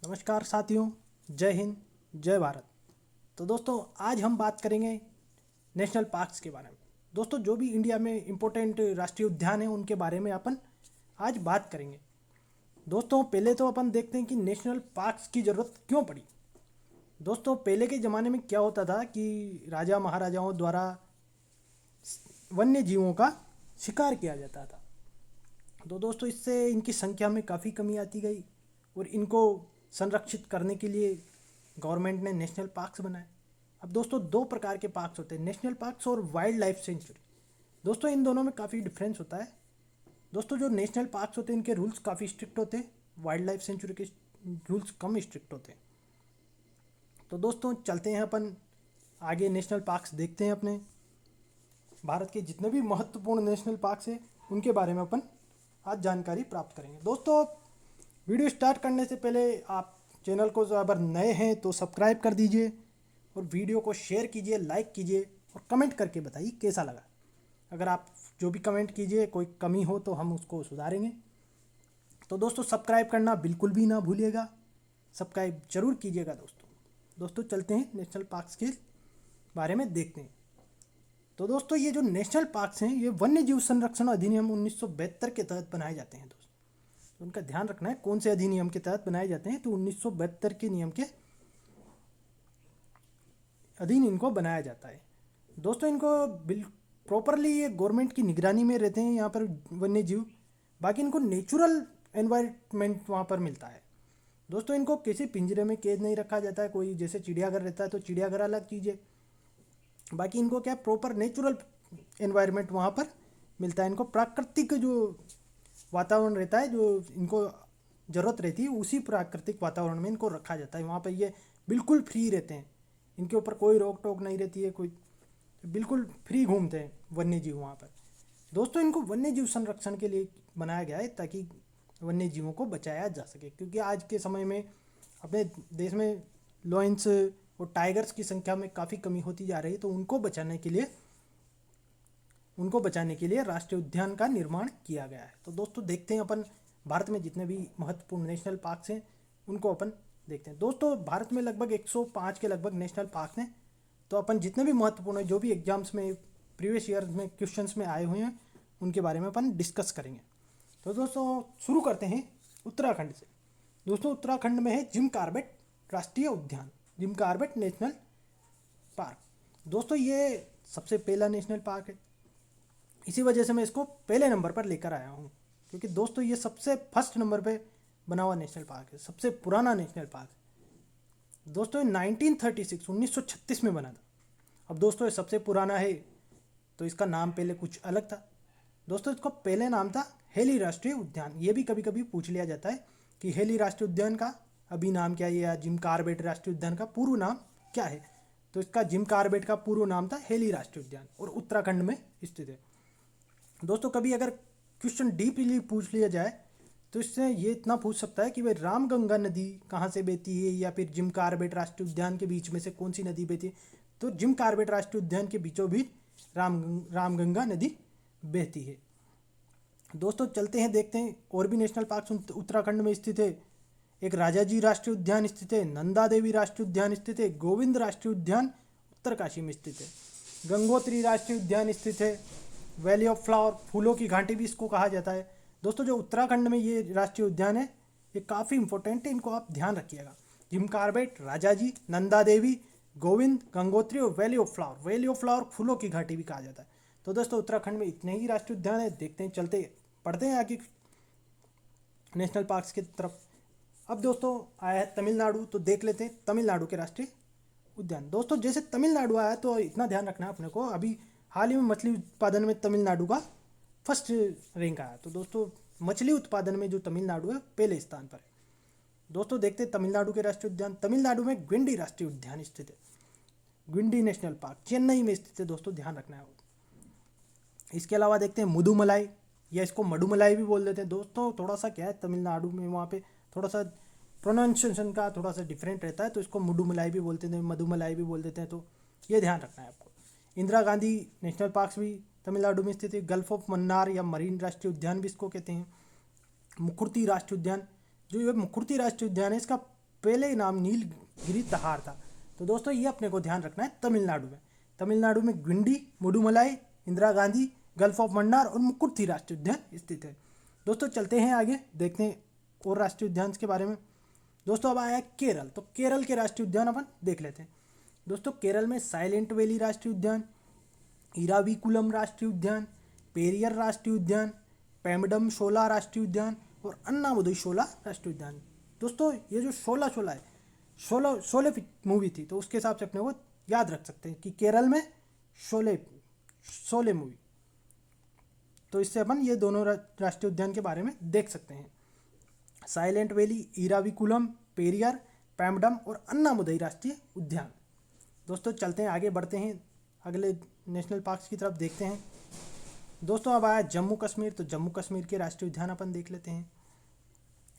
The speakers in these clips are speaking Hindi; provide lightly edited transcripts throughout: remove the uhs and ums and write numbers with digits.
नमस्कार साथियों, जय हिंद, जय भारत। तो दोस्तों आज हम बात करेंगे नेशनल पार्क्स के बारे में। दोस्तों जो भी इंडिया में इम्पोर्टेंट राष्ट्रीय उद्यान हैं उनके बारे में अपन आज बात करेंगे। दोस्तों पहले तो अपन देखते हैं कि नेशनल पार्क्स की ज़रूरत क्यों पड़ी। दोस्तों पहले के ज़माने में क्या होता था कि राजा महाराजाओं द्वारा वन्य जीवों का शिकार किया जाता था। तो दोस्तों इससे इनकी संख्या में काफ़ी कमी आती गई और इनको संरक्षित करने के लिए गवर्नमेंट ने नेशनल पार्क्स बनाए। अब दोस्तों दो प्रकार के पार्क्स होते हैं, नेशनल पार्क्स और वाइल्ड लाइफ सेंचुरी। दोस्तों इन दोनों में काफ़ी डिफरेंस होता है। दोस्तों जो नेशनल पार्क्स होते हैं इनके रूल्स काफ़ी स्ट्रिक्ट होते हैं, वाइल्ड लाइफ सेंचुरी के रूल्स कम स्ट्रिक्ट होते हैं। तो दोस्तों चलते हैं अपन आगे, नेशनल पार्क्स देखते हैं। अपने भारत के जितने भी महत्वपूर्ण नेशनल पार्क्स हैं उनके बारे में अपन आज जानकारी प्राप्त करेंगे। दोस्तों वीडियो स्टार्ट करने से पहले आप चैनल को अगर नए हैं तो सब्सक्राइब कर दीजिए और वीडियो को शेयर कीजिए, लाइक कीजिए और कमेंट करके बताइए कैसा लगा। अगर आप जो भी कमेंट कीजिए कोई कमी हो तो हम उसको सुधारेंगे। तो दोस्तों सब्सक्राइब करना बिल्कुल भी ना भूलिएगा, सब्सक्राइब जरूर कीजिएगा दोस्तों। दोस्तों चलते हैं नेशनल पार्क्स के बारे में देखते हैं। तो दोस्तों ये जो नेशनल पार्क्स हैं ये वन्य जीव संरक्षण अधिनियम 1972 के तहत बनाए जाते हैं। दोस्तों तो उनका ध्यान रखना है कौन से अधिनियम के तहत बनाए जाते हैं। तो 1972 के नियम के अधीन इनको बनाया जाता है। दोस्तों इनको बिल प्रॉपरली ये गवर्नमेंट की निगरानी में रहते हैं यहाँ पर वन्य जीव। बाकी इनको नेचुरल एनवायरनमेंट वहाँ पर मिलता है। दोस्तों इनको किसी पिंजरे में कैद नहीं रखा जाता है, कोई जैसे चिड़ियाघर रहता है तो चिड़ियाघर अलग चीज़ है। बाकी इनको क्या प्रॉपर नेचुरल एनवायरनमेंट वहाँ पर मिलता है। इनको प्राकृतिक जो वातावरण रहता है, जो इनको ज़रूरत रहती है उसी प्राकृतिक वातावरण में इनको रखा जाता है। वहाँ पर ये बिल्कुल फ्री रहते हैं, इनके ऊपर कोई रोक टोक नहीं रहती है, कोई बिल्कुल फ्री घूमते हैं वन्य जीव वहाँ पर। दोस्तों इनको वन्य जीव संरक्षण के लिए बनाया गया है ताकि वन्य जीवों को बचाया जा सके, क्योंकि आज के समय में अपने देश में लॉयंस और टाइगर्स की संख्या में काफ़ी कमी होती जा रही है। तो उनको बचाने के लिए राष्ट्रीय उद्यान का निर्माण किया गया है। तो दोस्तों देखते हैं अपन भारत में जितने भी महत्वपूर्ण नेशनल पार्क्स हैं उनको अपन देखते हैं। दोस्तों भारत में लगभग 105 के लगभग नेशनल पार्क हैं। तो अपन जितने भी महत्वपूर्ण हैं, जो भी एग्जाम्स में प्रीवियस ईयर में क्वेश्चंस में आए हुए हैं उनके बारे में अपन डिस्कस करेंगे। तो दोस्तों शुरू करते हैं उत्तराखंड से। दोस्तों उत्तराखंड में है जिम कॉर्बेट राष्ट्रीय उद्यान, जिम कॉर्बेट नेशनल पार्क। दोस्तों ये सबसे पहला नेशनल पार्क है, इसी वजह से मैं इसको पहले नंबर पर लेकर आया हूँ, क्योंकि दोस्तों ये सबसे फर्स्ट नंबर पे बना हुआ नेशनल पार्क है, सबसे पुराना नेशनल पार्क है। दोस्तों ये 1936 में बना था। अब दोस्तों ये सबसे पुराना है तो इसका नाम पहले कुछ अलग था। दोस्तों इसका पहले नाम था हेली राष्ट्रीय उद्यान। ये भी कभी कभी पूछ लिया जाता है कि हेली राष्ट्रीय उद्यान का अभी नाम क्या है, या जिम कॉर्बेट राष्ट्रीय उद्यान का पूर्व नाम क्या है। तो इसका जिम कॉर्बेट का पूर्व नाम था हेली राष्ट्रीय उद्यान और उत्तराखंड में स्थित है। दोस्तों कभी अगर क्वेश्चन डीपली पूछ लिया जाए तो इससे ये इतना पूछ सकता है कि भाई रामगंगा नदी कहाँ से बहती है, या फिर जिम कॉर्बेट राष्ट्रीय उद्यान के बीच में से कौन सी नदी बहती है। तो जिम कॉर्बेट राष्ट्रीय उद्यान के बीचों बीच रामगंगा नदी बहती है। दोस्तों चलते हैं देखते हैं और भी नेशनल पार्क उत्तराखंड में स्थित है। एक राजाजी राष्ट्रीय उद्यान स्थित है, नंदा देवी राष्ट्रीय उद्यान स्थित है, गोविंद राष्ट्रीय उद्यान उत्तरकाशी में स्थित है, गंगोत्री राष्ट्रीय उद्यान स्थित है, वैली ऑफ फ्लावर फूलों की घाटी भी इसको कहा जाता है। दोस्तों जो उत्तराखंड में ये राष्ट्रीय उद्यान है ये काफ़ी इंपॉर्टेंट है, इनको आप ध्यान रखिएगा। जिम कॉर्बेट, राजाजी, नंदा देवी, गोविंद, गंगोत्री और valley of flower. Valley of flower फूलों की घाटी भी कहा जाता है। तो दोस्तों उत्तराखंड में इतने ही राष्ट्रीय उद्यान है। देखते हैं, चलते पढ़ते हैं आगे नेशनल पार्क्स की तरफ। अब दोस्तों आया है तमिलनाडु, तो देख लेते हैं तमिलनाडु के राष्ट्रीय उद्यान। दोस्तों जैसे तमिलनाडु आया तो इतना ध्यान रखना है अपने को, अभी हाल ही में मछली उत्पादन में तमिलनाडु का फर्स्ट रैंक आया। तो दोस्तों मछली उत्पादन में जो तमिलनाडु है पहले स्थान पर है। दोस्तों देखते हैं तमिलनाडु के राष्ट्रीय उद्यान। तमिलनाडु में ग्विंडी राष्ट्रीय उद्यान स्थित है, ग्विंडी नेशनल पार्क चेन्नई में स्थित है। दोस्तों ध्यान रखना है। इसके अलावा देखते हैं मुदुमलाई, या इसको मडुमलाई भी बोल देते हैं। दोस्तों थोड़ा सा क्या है, तमिलनाडु में वहाँ पे थोड़ा सा प्रोनाउंसिएशन का थोड़ा सा डिफरेंट रहता है, तो इसको मुडुमलाई भी बोलते हैं, मधुमलाई भी बोल देते हैं। तो ये ध्यान रखना है आपको। इंदिरा गांधी नेशनल पार्क भी तमिलनाडु में स्थित है। गल्फ ऑफ मन्नार या मरीन राष्ट्रीय उद्यान भी इसको कहते हैं। मुकुर्ती राष्ट्रीय उद्यान, जो ये मुकुर्ती राष्ट्रीय उद्यान है इसका पहले नाम नीलगिरी तहार था। तो दोस्तों ये अपने को ध्यान रखना है तमिलनाडु में। तमिलनाडु में गिंडी, मुडुमलाई, इंदिरा गांधी, गल्फ ऑफ मन्नार और मुकुर्थी राष्ट्रीय उद्यान स्थित है। दोस्तों चलते हैं आगे, देखते हैं और राष्ट्रीय उद्यान के बारे में। दोस्तों अब आया केरल, तो केरल के राष्ट्रीय उद्यान अपन देख लेते हैं। दोस्तों केरल में साइलेंट वैली राष्ट्रीय उद्यान, इराविकुलम राष्ट्रीय उद्यान, पेरियर राष्ट्रीय उद्यान, पेमडम शोला राष्ट्रीय उद्यान और अन्नामुदुई शोला राष्ट्रीय उद्यान। दोस्तों ये जो शोला शोला है, शोले मूवी थी, तो उसके हिसाब से अपने को याद रख सकते हैं कि केरल में शोले मूवी, तो इससे अपन ये दोनों राष्ट्रीय उद्यान के बारे में देख सकते हैं। साइलेंट वैली, इराविकुलम, पेरियर, पैमडम और अन्नामुदई राष्ट्रीय उद्यान। दोस्तों चलते हैं आगे, बढ़ते हैं अगले नेशनल पार्क्स की तरफ, देखते हैं। दोस्तों अब आया जम्मू कश्मीर, तो जम्मू कश्मीर के राष्ट्रीय उद्यान अपन देख लेते हैं।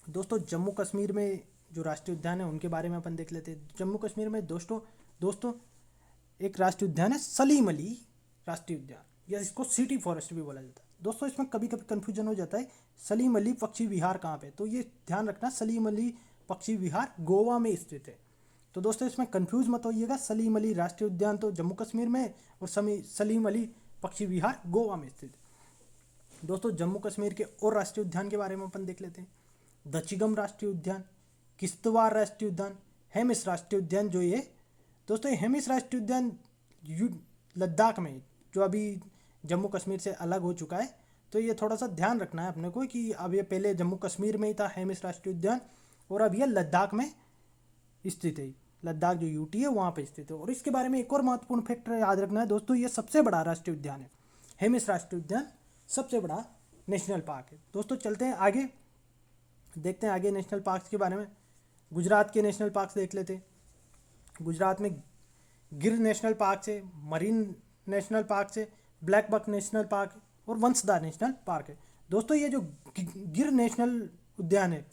दोस्तों जम्मू कश्मीर में जो राष्ट्रीय उद्यान है उनके बारे में अपन देख लेते हैं। जम्मू कश्मीर में दोस्तों एक राष्ट्रीय उद्यान है सलीम अली राष्ट्रीय उद्यान, या इसको सिटी फॉरेस्ट भी बोला जाता है। दोस्तों इसमें कभी कभी कन्फ्यूजन हो जाता है, सलीम अली पक्षी विहार कहाँ पे, तो ये ध्यान रखना सलीम अली पक्षी विहार गोवा में स्थित है। तो दोस्तों इसमें कंफ्यूज मत होइएगा, सलीम अली राष्ट्रीय उद्यान तो जम्मू कश्मीर में और सलीम अली पक्षी विहार गोवा में स्थित है। दोस्तों जम्मू कश्मीर के और राष्ट्रीय उद्यान के बारे में अपन देख लेते हैं। दचिगम राष्ट्रीय उद्यान, किश्तवाड़ राष्ट्रीय उद्यान, हेमिस राष्ट्रीय उद्यान। जो ये दोस्तों हेमिस राष्ट्रीय उद्यान लद्दाख में, जो अभी जम्मू कश्मीर से अलग हो चुका है, तो ये थोड़ा सा ध्यान रखना है अपने को कि अब ये पहले जम्मू कश्मीर में ही था हेमिस राष्ट्रीय उद्यान, और अब ये लद्दाख में स्थित है। लद्दाख जो यूटी है वहाँ पे स्थित है। और इसके बारे में एक और महत्वपूर्ण फैक्टर याद रखना है दोस्तों, ये सबसे बड़ा राष्ट्रीय उद्यान है। हेमिस राष्ट्रीय उद्यान सबसे बड़ा नेशनल पार्क है। दोस्तों चलते हैं आगे, देखते हैं आगे नेशनल पार्क्स के बारे में। गुजरात के नेशनल पार्क्स देख लेते हैं। गुजरात में गिर नेशनल पार्क है, मरीन नेशनल पार्क है, ब्लैक बक नेशनल पार्क है और वंसदा नेशनल पार्क है। दोस्तों ये जो गिर नेशनल उद्यान है,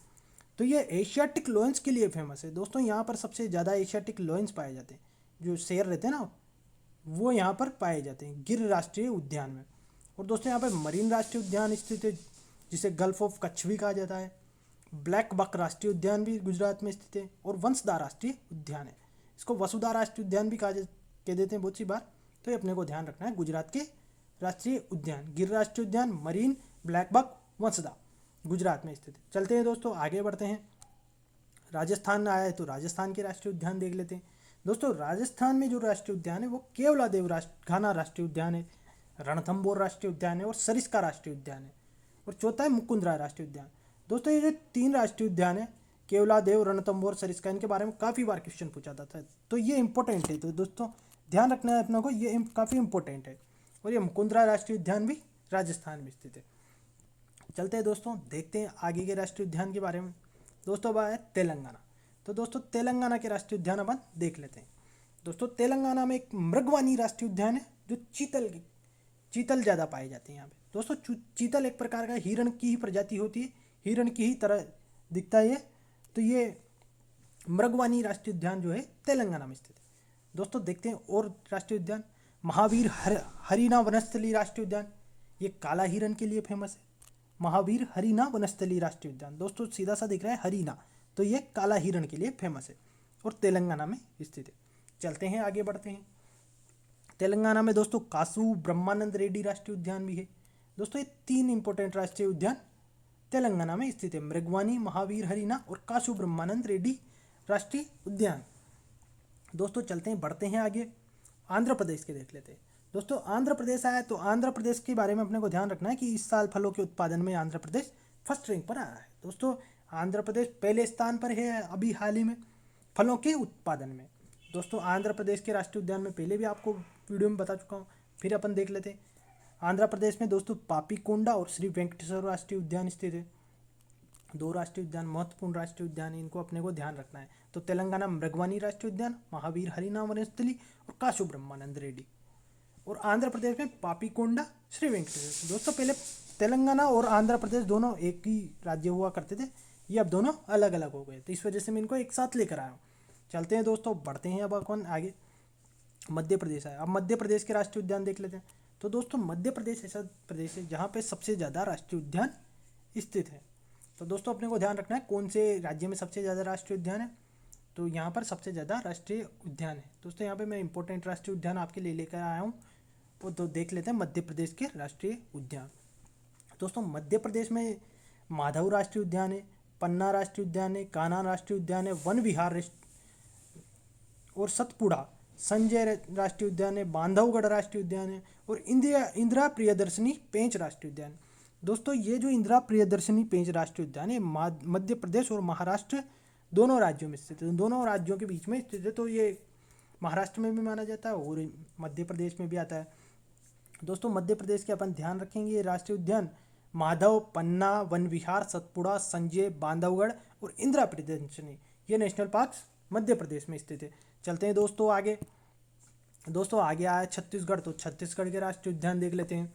तो ये एशियाटिक लॉयंस के लिए फेमस है। दोस्तों यहाँ पर सबसे ज़्यादा एशियाटिक लॉयंस पाए जाते हैं, जो शेर रहते हैं ना, वो यहाँ पर पाए जाते हैं गिर राष्ट्रीय उद्यान में। और दोस्तों यहाँ पर मरीन राष्ट्रीय उद्यान स्थित है, जिसे गल्फ ऑफ कच्छ भी कहा जाता है। ब्लैक बक राष्ट्रीय उद्यान भी गुजरात में स्थित है और वंसदा राष्ट्रीय उद्यान है, इसको वसुधा राष्ट्रीय उद्यान भी कह देते हैं बहुत सी बार। तो ये अपने को ध्यान रखना है, गुजरात के राष्ट्रीय उद्यान गिर राष्ट्रीय उद्यान, marine, black buck, Vansda Gujarat में स्थित है। चलते हैं दोस्तों आगे बढ़ते हैं। राजस्थान आया है तो राजस्थान के राष्ट्रीय उद्यान देख लेते हैं। दोस्तों राजस्थान में जो राष्ट्रीय उद्यान है वो केवलादेव घाना राष्ट्रीय उद्यान है, रणथंभौर राष्ट्रीय उद्यान है और सरिस्का राष्ट्रीय उद्यान है, और चौथा है मुकुंदरा राष्ट्रीय उद्यान। दोस्तों ये जो 3 राष्ट्रीय उद्यान है, केवलादेव, रणथंभौर, सरिस्का, इनके बारे में काफ़ी बार क्वेश्चन पूछा जाता है, तो ये इंपॉर्टेंट है। तो दोस्तों ध्यान रखना है अपना को, ये काफ़ी इंपॉर्टेंट है। और ये मुकुंदरा राष्ट्रीय उद्यान भी राजस्थान में स्थित है। चलते हैं दोस्तों, देखते हैं आगे के राष्ट्रीय उद्यान के बारे में। दोस्तों अब आया तेलंगाना, तो दोस्तों तेलंगाना के राष्ट्रीय उद्यान अपन देख लेते हैं। दोस्तों तेलंगाना में एक मृगवानी राष्ट्रीय उद्यान है, जो चीतल ज़्यादा पाए जाते हैं यहाँ पे। दोस्तों चीतल एक प्रकार का हिरण की ही प्रजाति होती है, हिरण की ही तरह दिखता है ये, तो ये मृगवानी राष्ट्रीय उद्यान जो है तेलंगाना में स्थित है। दोस्तों देखते हैं और राष्ट्रीय उद्यान। महावीर हरिना वनस्थली राष्ट्रीय उद्यान, ये काला हिरण के लिए फेमस है। महावीर हरिना वनस्थली राष्ट्रीय उद्यान, दोस्तों सीधा सा दिख रहा है हरिना, तो ये काला हिरण के लिए फेमस है और तेलंगाना में स्थित है। चलते हैं आगे बढ़ते हैं। तेलंगाना में दोस्तों कासू ब्रह्मानंद रेड्डी राष्ट्रीय उद्यान भी है। दोस्तों ये 3 इंपॉर्टेंट राष्ट्रीय उद्यान तेलंगाना में स्थित है, मृगवानी, महावीर हरिना और कासू ब्रह्मानंद रेड्डी राष्ट्रीय उद्यान। दोस्तों चलते हैं बढ़ते हैं आगे, आंध्र प्रदेश के देख लेते हैं। दोस्तों आंध्र प्रदेश आया तो आंध्र प्रदेश के बारे में अपने को ध्यान रखना है कि इस साल फलों के उत्पादन में आंध्र प्रदेश फर्स्ट रैंक पर आया है। दोस्तों आंध्र प्रदेश पहले स्थान पर है अभी हाल ही में फलों के उत्पादन में। दोस्तों आंध्र प्रदेश के राष्ट्रीय उद्यान में पहले भी आपको वीडियो में बता चुका हूँ, फिर अपन देख लेते हैं। आंध्र प्रदेश में दोस्तों पापीकोंडा और श्री वेंकटेश्वर राष्ट्रीय उद्यान स्थित है। 2 राष्ट्रीय उद्यान महत्वपूर्ण राष्ट्रीय उद्यान है, इनको अपने को ध्यान रखना है। तो तेलंगाना मृगवानी राष्ट्रीय उद्यान, महावीर हरिना वनस्थली और कासू ब्रह्मानंद रेड्डी, और आंध्र प्रदेश में पापीकोंडा, श्री वेंकटेश्वर। दोस्तों पहले तेलंगाना और आंध्र प्रदेश दोनों एक ही राज्य हुआ करते थे, ये अब दोनों अलग अलग हो गए, तो इस वजह से मैं इनको एक साथ लेकर आया हूँ। चलते हैं दोस्तों बढ़ते हैं अब अपन आगे। मध्य प्रदेश है, अब मध्य प्रदेश के राष्ट्रीय उद्यान देख लेते हैं। तो दोस्तों मध्य प्रदेश ऐसा प्रदेश है जहाँ पे सबसे ज़्यादा राष्ट्रीय उद्यान स्थित है। तो दोस्तों अपने को ध्यान रखना है कौन से राज्य में सबसे ज़्यादा राष्ट्रीय उद्यान है। तो यहाँ पर सबसे ज़्यादा राष्ट्रीय उद्यान है। दोस्तों यहाँ पे मैं इंपॉर्टेंट राष्ट्रीय उद्यान आपके लिए लेकर आया हूँ, वो तो देख लेते हैं मध्य प्रदेश के राष्ट्रीय उद्यान। दोस्तों मध्य प्रदेश में माधव राष्ट्रीय उद्यान है, पन्ना राष्ट्रीय उद्यान है, कान्हा राष्ट्रीय उद्यान है, वन विहार और सतपुड़ा संजय राष्ट्रीय उद्यान है, बांधवगढ़ राष्ट्रीय उद्यान है और इंदिरा प्रियदर्शनी पेंच राष्ट्रीय उद्यान। दोस्तों ये जो इंदिरा प्रियदर्शनी पेंच राष्ट्रीय उद्यान है मध्य प्रदेश और महाराष्ट्र दोनों राज्यों में स्थित है, दोनों राज्यों के बीच में स्थित है। तो ये महाराष्ट्र में भी माना जाता है और मध्य प्रदेश में भी आता है। दोस्तों मध्य प्रदेश के अपन ध्यान रखेंगे, राष्ट्रीय उद्यान माधव, पन्ना, वन विहार, सतपुड़ा, संजय, बांधवगढ़ और इंदिरा प्रियदर्शनी, ये नेशनल पार्क्स मध्य प्रदेश में स्थित है। चलते हैं दोस्तों आगे। दोस्तों आगे आया छत्तीसगढ़, तो छत्तीसगढ़ के राष्ट्रीय उद्यान देख लेते हैं,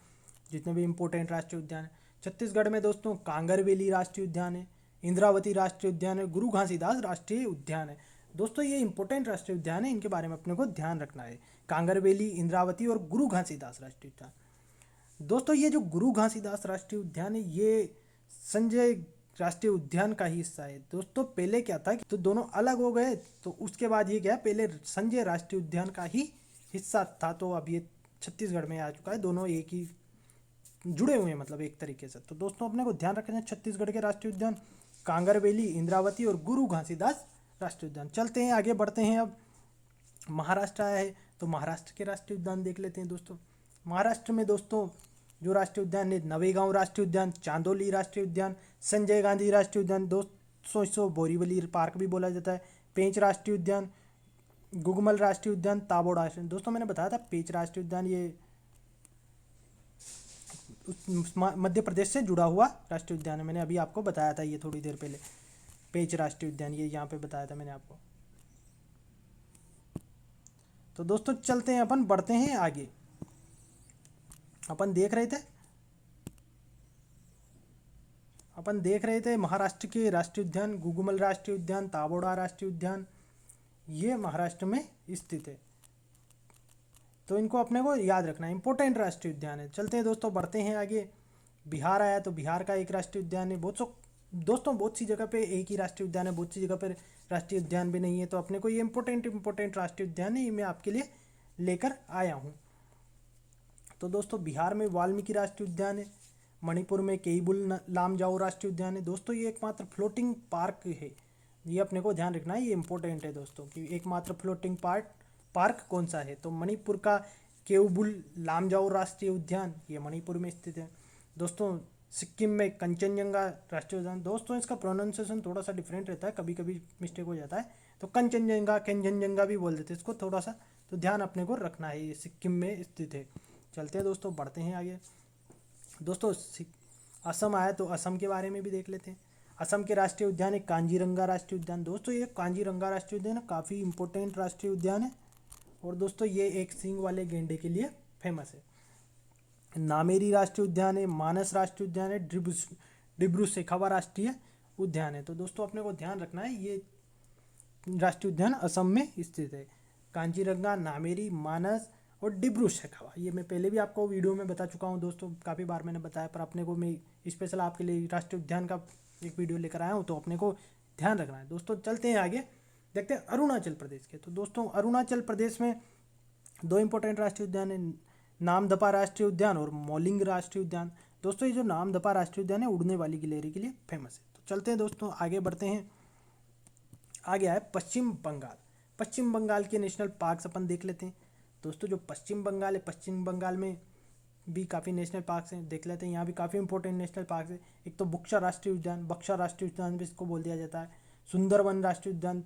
जितने भी इंपॉर्टेंट राष्ट्रीय उद्यान है। छत्तीसगढ़ में दोस्तों कांगरवेली राष्ट्रीय उद्यान है, इंद्रावती राष्ट्रीय उद्यान है, गुरु घासीदास राष्ट्रीय उद्यान है। दोस्तों ये इंपॉर्टेंट राष्ट्रीय उद्यान है, इनके बारे में अपने को ध्यान रखना है। कांगरवेली, इंद्रावती और गुरु घासीदास राष्ट्रीय उद्यान। दोस्तों ये जो गुरु घासीदास राष्ट्रीय उद्यान है ये संजय राष्ट्रीय उद्यान का ही हिस्सा है। दोस्तों पहले क्या था कि तो दोनों अलग हो गए, तो उसके बाद ये क्या है, पहले संजय राष्ट्रीय उद्यान का ही हिस्सा था, तो अब ये छत्तीसगढ़ में आ चुका है, दोनों एक ही जुड़े हुए हैं मतलब एक तरीके से। तो दोस्तों अपने को ध्यान रखना है छत्तीसगढ़ के राष्ट्रीय उद्यान कांगरवेली, इंद्रावती और गुरु घासीदास राष्ट्रीय उद्यान। चलते हैं आगे बढ़ते हैं। अब महाराष्ट्र आया है, तो महाराष्ट्र के राष्ट्रीय उद्यान देख लेते हैं। दोस्तों महाराष्ट्र में दोस्तों जो राष्ट्रीय उद्यान है, नवेगांव राष्ट्रीय उद्यान, चांदोली राष्ट्रीय उद्यान, संजय गांधी राष्ट्रीय उद्यान, दोस्तों इसको बोरीवली पार्क भी बोला जाता है, पेंच राष्ट्रीय उद्यान, गुगमल राष्ट्रीय उद्यान, ताबोड़ राष्ट्रीय। दोस्तों मैंने बताया था पेंच राष्ट्रीय उद्यान ये मध्य प्रदेश से जुड़ा हुआ राष्ट्रीय उद्यान है, मैंने अभी आपको बताया था ये थोड़ी देर पहले। पेंच राष्ट्रीय उद्यान ये यहाँ पे बताया था मैंने आपको। तो दोस्तों चलते हैं अपन बढ़ते हैं आगे। अपन देख रहे थे महाराष्ट्र के राष्ट्रीय उद्यान, गुगमल राष्ट्रीय उद्यान, ताबोड़ा राष्ट्रीय उद्यान, ये महाराष्ट्र में स्थित है, तो इनको अपने को याद रखना है, इंपॉर्टेंट राष्ट्रीय उद्यान है। चलते हैं दोस्तों बढ़ते हैं आगे। बिहार आया, तो बिहार का एक राष्ट्रीय उद्यान है। बहुत सी जगह पे एक ही राष्ट्रीय उद्यान है, बहुत सी जगह पर राष्ट्रीय उद्यान भी नहीं है, तो अपने को ये इंपॉर्टेंट राष्ट्रीय उद्यान है, ये मैं आपके लिए लेकर आया हूँ। तो दोस्तों बिहार में वाल्मीकि राष्ट्रीय उद्यान है, मणिपुर में केइबुल लामजाओ राष्ट्रीय उद्यान है। दोस्तों ये एकमात्र फ्लोटिंग पार्क है, ये अपने को ध्यान रखना है, ये इंपॉर्टेंट है दोस्तों कि एकमात्र फ्लोटिंग पार्क कौन सा है। तो मणिपुर का केइबुल लामजाओ राष्ट्रीय उद्यान, ये मणिपुर में स्थित है। दोस्तों सिक्किम में कंचनजंगा राष्ट्रीय उद्यान, दोस्तों इसका प्रोनाउंसिएशन थोड़ा सा डिफरेंट रहता है, कभी कभी मिस्टेक हो जाता है, तो कंचनजंगा भी बोल देते हैं इसको थोड़ा सा, तो ध्यान अपने को रखना है, ये सिक्किम में स्थित है। चलते हैं दोस्तों बढ़ते हैं आगे। दोस्तों असम आया, तो असम के बारे में भी देख लेते हैं। असम के राष्ट्रीय उद्यान है कांजीरंगा राष्ट्रीय उद्यान। दोस्तों ये कांजीरंगा राष्ट्रीय उद्यान काफ़ी इंपॉर्टेंट राष्ट्रीय उद्यान है, और दोस्तों ये एक सींग वाले गेंडे के लिए फेमस है। नामेरी राष्ट्रीय उद्यान है, मानस राष्ट्रीय उद्यान है, डिब्रू सैखोवा राष्ट्रीय उद्यान है। तो दोस्तों अपने को ध्यान रखना है, ये राष्ट्रीय उद्यान असम में स्थित है। कांजीरंगा, नामेरी, मानस और डिब्रू सैखोवा, ये मैं पहले भी आपको वीडियो में बता चुका हूँ दोस्तों, काफ़ी बार मैंने बताया, पर अपने को मैं स्पेशल आपके लिए राष्ट्रीय उद्यान का एक वीडियो लेकर आया हूँ, तो अपने को ध्यान रखना है। दोस्तों चलते हैं आगे, देखते हैं अरुणाचल प्रदेश के। तो दोस्तों अरुणाचल प्रदेश में दो इंपॉर्टेंट राष्ट्रीय उद्यान है, नामदफा राष्ट्रीय उद्यान और मौलिंग राष्ट्रीय उद्यान। दोस्तों ये जो नामदफा राष्ट्रीय उद्यान है उड़ने वाली गिलहरी के लिए फेमस है। तो चलते हैं दोस्तों आगे बढ़ते हैं। आगे आए पश्चिम बंगाल। पश्चिम बंगाल के नेशनल पार्क्स अपन देख लेते हैं। दोस्तों जो पश्चिम बंगाल है, पश्चिम बंगाल में भी काफ़ी नेशनल पार्क्स हैं, देख लेते हैं। यहाँ भी काफ़ी इंपॉर्टेंट नेशनल पार्क्स है। एक तो बक्सा राष्ट्रीय उद्यान, बक्सा राष्ट्रीय उद्यान भी इसको बोल दिया जाता है। सुंदरवन राष्ट्रीय उद्यान,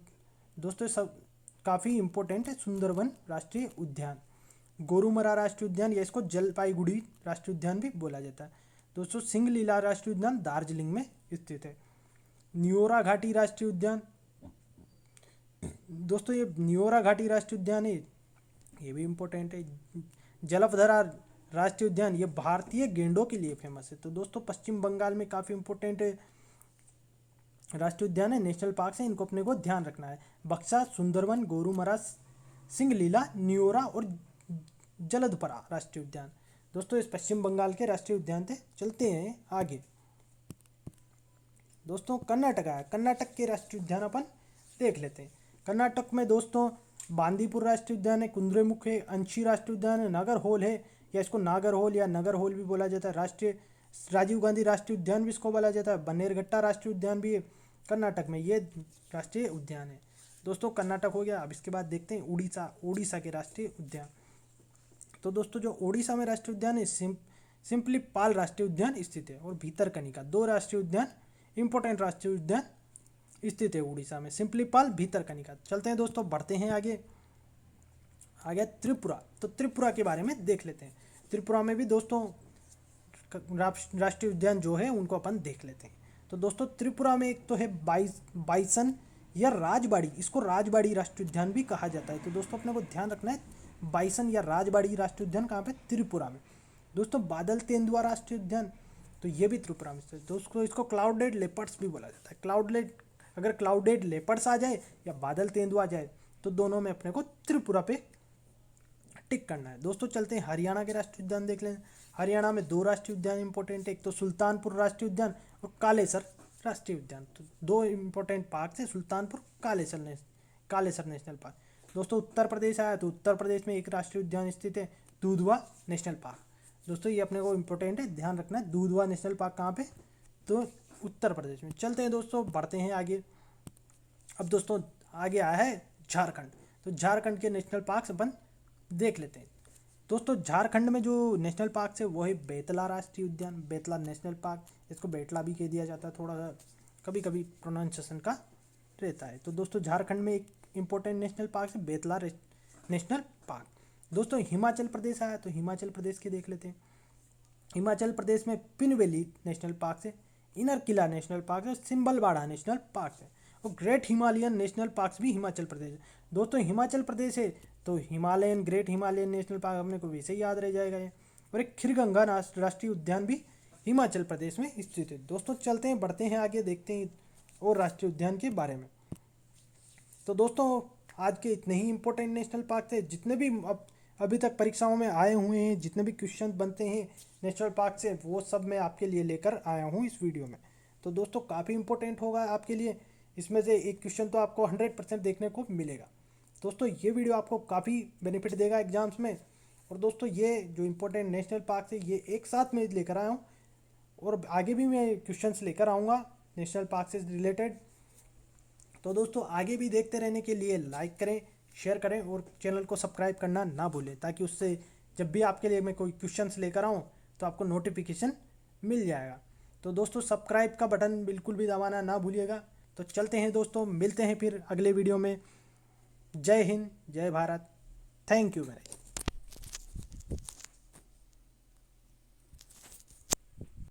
दोस्तों सब काफ़ी इंपॉर्टेंट है सुंदरवन राष्ट्रीय उद्यान। गोरुमरा राष्ट्रीय उद्यान या इसको जलपाईगुड़ी राष्ट्रीय उद्यान भी बोला जाता है। दोस्तों सिंगलीला राष्ट्रीय उद्यान दार्जिलिंग में स्थित है। न्योरा घाटी राष्ट्रीय उद्यान, दोस्तों ये न्योरा घाटी राष्ट्रीय उद्यान है, ये भी इम्पोर्टेंट है। जलपधरा राष्ट्रीय उद्यान, ये भारतीय गेंडों के लिए फेमस है। तो दोस्तों पश्चिम बंगाल में काफ़ी इंपॉर्टेंट राष्ट्रीय उद्यान है, नेशनल पार्क है, इनको अपने को ध्यान रखना है। बक्सा, सुंदरवन, गोरुमरा, सिंगलीला, न्योरा और जलदपरा राष्ट्रीय उद्यान, दोस्तों इस पश्चिम बंगाल के राष्ट्रीय उद्यान थे। चलते हैं आगे। दोस्तों कर्नाटक आया, कर्नाटक के राष्ट्रीय उद्यान अपन देख लेते हैं। कर्नाटक में दोस्तों बांदीपुर राष्ट्रीय उद्यान है, कुद्रेमुख है, अंशी राष्ट्रीय उद्यान है, नागरहोल है, या इसको नागरहोल या नगरहोल भी बोला जाता है, राष्ट्रीय राजीव गांधी राष्ट्रीय उद्यान भी इसको बोला जाता है, बन्नेरघट्टा राष्ट्रीय उद्यान भी है कर्नाटक में, ये राष्ट्रीय उद्यान है। दोस्तों कर्नाटक हो गया। अब इसके बाद देखते हैं उड़ीसा के राष्ट्रीय उद्यान। तो दोस्तों जो उड़ीसा में राष्ट्रीय उद्यान है सिंपलीपाल राष्ट्रीय उद्यान स्थित है, और भीतरकनिका, दो राष्ट्रीय उद्यान इंपॉर्टेंट राष्ट्रीय उद्यान स्थित है उड़ीसा में, सिंपलीपाल, भीतरकनिका। चलते हैं दोस्तों, बढ़ते हैं आगे। आ गया त्रिपुरा। तो त्रिपुरा के बारे में देख लेते हैं। त्रिपुरा में भी दोस्तों राष्ट्रीय उद्यान जो है उनको अपन देख लेते हैं। तो दोस्तों त्रिपुरा में एक तो है बाइसन या राजबाड़ी, इसको राजबाड़ी राष्ट्रीय उद्यान भी कहा जाता है। तो दोस्तों अपने को ध्यान रखना है, बाइसन या राजबाड़ी राष्ट्रीय उद्यान कहाँ पे? त्रिपुरा में। दोस्तों बादल तेंदुआ राष्ट्रीय उद्यान, तो ये भी त्रिपुरा में है। दोस्तों इसको क्लाउडेड लेपर्ड्स भी बोला जाता है। अगर क्लाउडेड लेपर्ड्स आ जाए या बादल तेंदुआ आ जाए तो दोनों में अपने को त्रिपुरा पे टिक करना है। दोस्तों चलते हैं हरियाणा के राष्ट्रीय उद्यान देख लें। हरियाणा में दो राष्ट्रीय उद्यान इंपॉर्टेंट है, एक तो सुल्तानपुर राष्ट्रीय उद्यान और कालेसर राष्ट्रीय उद्यान। तो दो इंपॉर्टेंट पार्क है, सुल्तानपुर, कालेसर नेशनल पार्क। दोस्तों उत्तर प्रदेश आया तो उत्तर प्रदेश में एक राष्ट्रीय उद्यान स्थित है, दूधवा नेशनल पार्क। दोस्तों ये अपने को इंपॉर्टेंट है, ध्यान रखना है। दूधवा नेशनल पार्क कहाँ पे? तो उत्तर प्रदेश में। चलते हैं दोस्तों, बढ़ते हैं आगे। अब दोस्तों आगे आया है झारखंड। तो झारखंड के नेशनल पार्क अपन देख लेते हैं। दोस्तों झारखंड में जो नेशनल पार्क है वो है बेतला राष्ट्रीय उद्यान, बेतला नेशनल पार्क, इसको बेतला भी कह दिया जाता है, थोड़ा सा कभी कभी प्रोनाउंसिएशन का रहता है। तो दोस्तों झारखंड में एक इम्पोर्टेंट नेशनल पार्क है बेतला नेशनल पार्क। दोस्तों हिमाचल प्रदेश आया तो हिमाचल प्रदेश के देख लेते हैं। हिमाचल प्रदेश में पिन वैली नेशनल पार्क है, इनर किला नेशनल पार्क है, सिंबलबाड़ा नेशनल पार्क है, और ग्रेट हिमालयन नेशनल पार्क भी हिमाचल प्रदेश है। दोस्तों हिमाचल प्रदेश है तो ग्रेट हिमालयन नेशनल पार्क अपने को वैसे ही याद रह जाएगा ये। और एक खीरगंगा राष्ट्रीय उद्यान भी हिमाचल प्रदेश में स्थित है। दोस्तों चलते हैं, बढ़ते हैं आगे, देखते हैं और राष्ट्रीय उद्यान के बारे में। तो दोस्तों आज के इतने ही इंपॉर्टेंट नेशनल पार्क थे, जितने भी अभी तक परीक्षाओं में आए हुए हैं, जितने भी क्वेश्चन बनते हैं नेशनल पार्क से, वो सब मैं आपके लिए लेकर आया हूँ इस वीडियो में। तो दोस्तों काफ़ी इंपॉर्टेंट होगा आपके लिए, इसमें से एक क्वेश्चन तो आपको 100% देखने को मिलेगा। दोस्तों ये वीडियो आपको काफ़ी बेनिफिट देगा एग्जाम्स में। और दोस्तों ये जो इंपॉर्टेंट नेशनल पार्क है ये एक साथ में लेकर आया हूँ, और आगे भी मैं क्वेश्चंस लेकर आऊँगा नेशनल पार्क से रिलेटेड। तो दोस्तों आगे भी देखते रहने के लिए लाइक करें, शेयर करें और चैनल को सब्सक्राइब करना ना भूलें, ताकि उससे जब भी आपके लिए मैं कोई क्वेश्चंस लेकर आऊँ तो आपको नोटिफिकेशन मिल जाएगा। तो दोस्तों सब्सक्राइब का बटन बिल्कुल भी दबाना ना भूलिएगा। तो चलते हैं दोस्तों, मिलते हैं फिर अगले वीडियो में। जय हिंद, जय भारत, थैंक यू मेरे।